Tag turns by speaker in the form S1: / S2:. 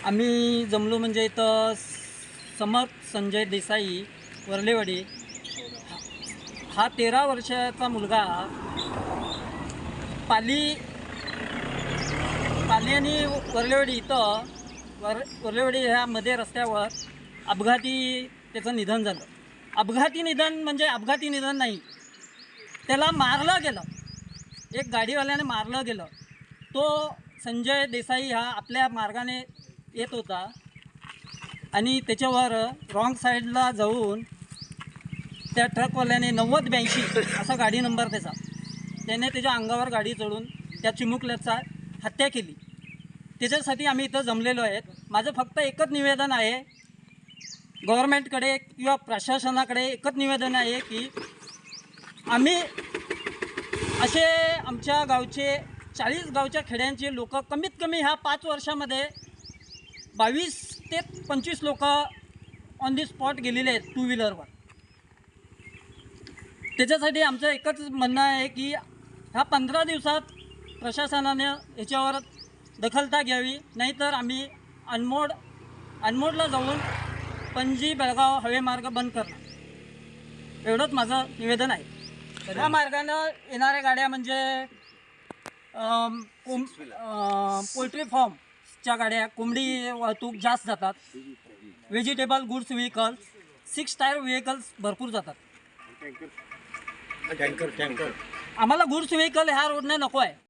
S1: आम्ही जमलो म्हणजे इथं समर्थ संजय देसाई वर्लेवाडी हा 13 वर्षाचा मुलगा पाली पाली आणि वर्लेवाडी इथं वर्लेवाडी ह्यामध्ये रस्त्यावर अपघाती त्याचं निधन झालं. अपघाती निधन म्हणजे अपघाती निधन नाही, त्याला मारलं गेलं, एक गाडीवाल्याने मारलं गेलं. तो संजय देसाई हा आपल्या मार्गाने येत होता आणि त्याच्यावर रॉंग साईडला जाऊन त्या ट्रकवाल्याने 9082 असा गाडी नंबर त्याने त्याच्या अंगावर गाडी चढून त्या चिमुकल्याचा हत्या केली. त्याच्यासाठी आम्ही इथं जमलेलो आहेत. माझं फक्त एकच निवेदन आहे गव्हर्नमेंटकडे किंवा प्रशासनाकडे, एकच निवेदन आहे की आम्ही असे आमच्या गावचे 40 गावच्या खेड्यांचे लोक कमीत कमी ह्या 5 वर्षामध्ये 22 ते 25 लोक ऑन दी स्पॉट गेलेले आहेत टू व्हीलरवर. त्याच्यासाठी आमचं एकच म्हणणं आहे की ह्या 15 दिवसात प्रशासनाने याच्यावर दखलता घ्यावी, नाहीतर आम्ही अनमोडला जाऊन पणजी बेळगाव हवेमार्ग बंद करणार, एवढंच माझं निवेदन आहे. ह्या मार्गानं येणाऱ्या गाड्या म्हणजे पोल्ट्री फार्मच्या गाड्या, कोंबडी वाहतूक जास्त जातात, vegetable goods vehicles, 6 tyre vehicles भरपूर जातात.
S2: टँकर
S1: आम्हाला गुड्स व्हेकल ह्या रोडने नको आहे.